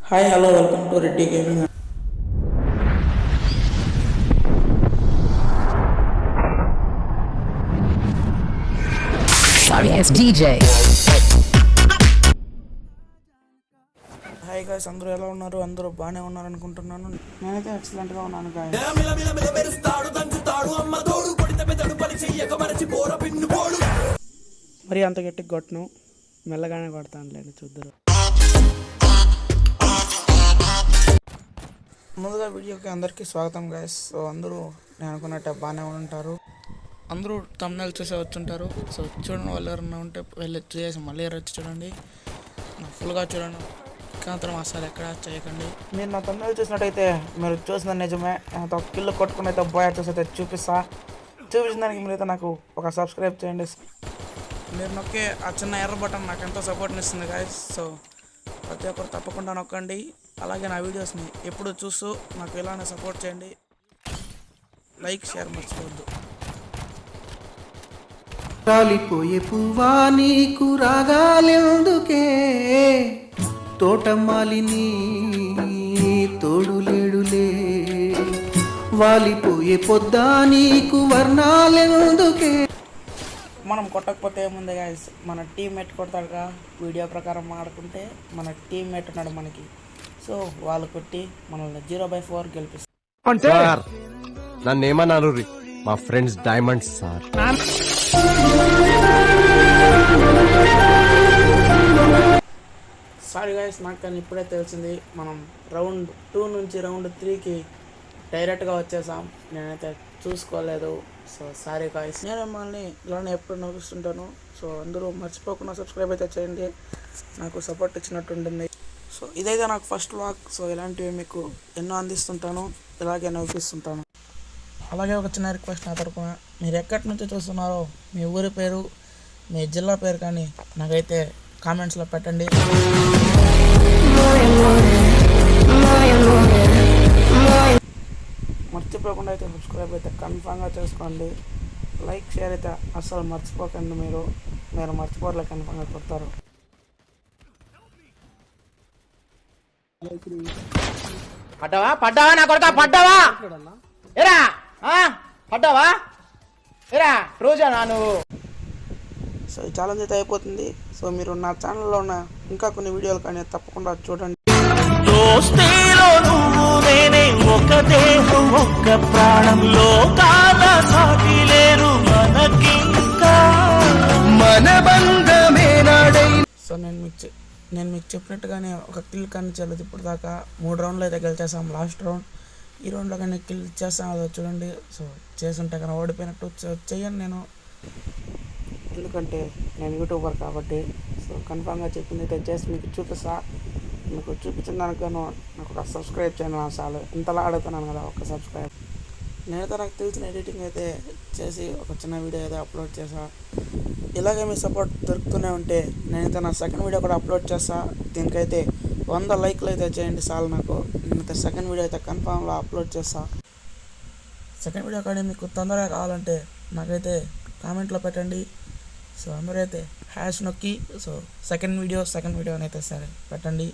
Hi hello welcome to Reddy gaming. Sorry, it's DJ. Hi guys, అందరూ ఎలా ఉన్నారు? అందరూ బాగానే ఉన్నారు అనుకుంటున్నాను. నేనైతే ఎక్సలెంట్గా ఉన్నాను గాయ్స్. మరి అంత గట్టిగా కొట్టను, మెల్లగానే కొడతానులేండి, చూద్దరు. ముందుగా వీడియోకి అందరికీ స్వాగతం గాయ్స్. సో అందరూ నేను అనుకున్నట్టే బాగానే ఉంటారు. అందరూ తమ్నెల్ చూసే వచ్చుంటారు. సో చూడండి, వాళ్ళు ఎవరన్నా ఉంటే వెళ్ళి చూసేసి మళ్ళీ వచ్చి చూడండి. ఫుల్గా చూడండి, కాంతరం అసలు ఎక్కడ చేయకండి. మీరు నా తమ్నెల్ చూసినట్టయితే మీరు చూసిన నిజమే. ఒక కిల్లు కొట్టుకుని అయితే బాయ్ చూసి చూపించిన దానికి మీరైతే నాకు ఒక సబ్స్క్రైబ్ చేయండి. మీరు నొక్కే ఆ చిన్న ఎర్ర బటన్ నాకు ఎంతో సపోర్ట్ని ఇస్తుంది గాయ్స్. సో ప్రతి ఒక్కరు తప్పకుండా నొక్కండి. అలాగే నా వీడియోస్ని ఎప్పుడు చూస్తూ నాకు ఇలానే సపోర్ట్ చేయండి. లైక్ షేర్ మర్చిపోవద్దు. రాలిపోయే పువ్వా నీకు రాగాలెందుకే, తోటమాలిని తోడులేడులే, వాలిపోయే పొద్దా నీకు వర్ణాలెందుకే. మనం కొట్టకపోతే ఏముంది గాయస్, మన టీమ్మేట్ కొడతాడుగా. వీడియో ప్రకారం ఆడుకుంటే మన టీమ్మేట్ ఉన్నాడు మనకి. సో వాళ్ళు కొట్టి మనల్ని 0/4 గెలిపిస్తారు. సార్ నన్ను ఏమన్నారు? మా friends diamonds sir. Sorry guys, నాకు కానీ ఇప్పుడే తెలిసింది. మనం రౌండ్ 2 నుంచి రౌండ్ 3కి డైరెక్ట్గా వచ్చేసాం. నేనైతే చూసుకోలేదు. So sorry guys. నేను మిమ్మల్ని ఇలానే ఎప్పుడు నవ్విస్తుంటాను. సో అందరూ మర్చిపోకుండా సబ్స్క్రైబ్ అయితే చేయండి, నాకు సపోర్ట్ ఇచ్చినట్టు ఉంటుంది. సో ఇదైతే నాకు ఫస్ట్ వ్లాగ్. సో ఇలాంటివి మీకు ఎన్నో అందిస్తుంటాను, ఇలాగే నవ్విస్తుంటాను. అలాగే ఒక చిన్న రిక్వెస్ట్ నా తరపున, మీరు ఎక్కడి నుంచి చూస్తున్నారో మీ ఊరి పేరు, మీ జిల్లా పేరు కానీ నాకైతే కామెంట్స్లో పెట్టండి. మర్చిపోకుండా అయితే సబ్స్క్రైబ్ అయితే కన్ఫామ్గా చేసుకోండి. లైక్ షేర్ అయితే అస్సలు మర్చిపోకండి. మీరు మర్చిపోలే కన్ఫామ్గా కొడతారు. పడ్డావా నా కొడుకా, పడ్డావా ఎరా, పడ్డావా ఎరా రోజా నువ్వు. సో ఈ ఛాలెంజ్ అయితే అయిపోతుంది. సో మీరు నా ఛానల్లో ఉన్న ఇంకా కొన్ని వీడియోలు కానీ తప్పకుండా చూడండి. ఒక దేహం ఒక్క ప్రాణంలో మన బంధమే నాడై. సో నేను మీకు చెప్పినట్టుగానే ఒక కిల్ కానీ చేయలేదు ఇప్పుడు దాకా. 3 రౌండ్లు అయితే గెలిచేసాం. లాస్ట్ రౌండ్ ఈ రౌండ్లో కానీ కిల్ చేస్తాను, అదో చూడండి. సో చేసుంటే కానీ ఓడిపోయినట్టు చెయ్యను నేను, ఎందుకంటే నేను యూట్యూబర్ కాబట్టి. సో కన్ఫామ్గా చెప్పింది అయితే చేసి మీకు చూపిస్తా. మీకు చూపించిన దానికను నాకు ఒక సబ్స్క్రైబ్ చేయను చాలు. ఇంతలా అడుగుతున్నాను కదా, ఒక సబ్స్క్రైబ్. నేనైతే నాకు తెలిసిన ఎడిటింగ్ అయితే చేసి ఒక చిన్న వీడియో అయితే అప్లోడ్ చేసా. ఇలాగే మీ సపోర్ట్ దొరుకుతూనే ఉంటే నేనైతే నా సెకండ్ వీడియో కూడా అప్లోడ్ చేస్తా. దీనికైతే 100 లైక్లు అయితే చేయండి చాలు నాకు. నేనైతే సెకండ్ వీడియో అయితే కన్ఫామ్లో అప్లోడ్ చేస్తా. సెకండ్ వీడియో కానీ మీకు తొందరగా కావాలంటే నాకైతే కామెంట్లో పెట్టండి. సో అందరూ అయితే హ్యాష్ నొక్కి సో సెకండ్ వీడియో అని అయితే సరే పెట్టండి.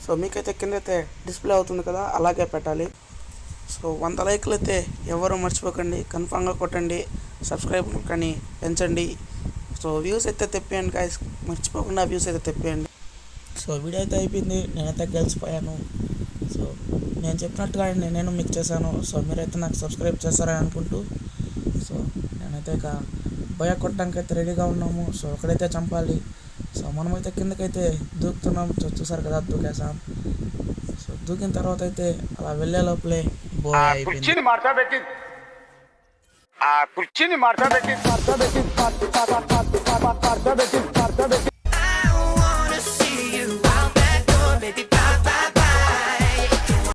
సో మీకైతే కింద అయితే డిస్ప్లే అవుతుంది కదా, అలాగే పెట్టాలి. సో 100 లైక్లు అయితే ఎవరు మర్చిపోకండి, కన్ఫామ్గా కొట్టండి. సబ్స్క్రైబ్ కానీ పెంచండి. సో వ్యూస్ అయితే తెప్పియండి గాయ్స్, మర్చిపోకుండా వ్యూస్ అయితే తెప్పియండి. సో వీడియో అయితే అయిపోయింది, నేనైతే గెలిచిపోయాను. సో నేను చెప్పినట్టుగా నేను మీకు చేశాను. సో మీరైతే నాకు సబ్స్క్రైబ్ చేస్తారని అనుకుంటూ సో నేనైతే ఇక భయ కొట్టడానికి అయితే రెడీగా ఉన్నాము. సో ఒకడైతే చంపాలి. సో మనమైతే కిందకైతే దూకుతున్నాం. సో చూసారు కదా, దూకేసాం. సో దూకిన తర్వాత అయితే అలా వెళ్ళే లోపలే బోయ్ అయిపోయింది.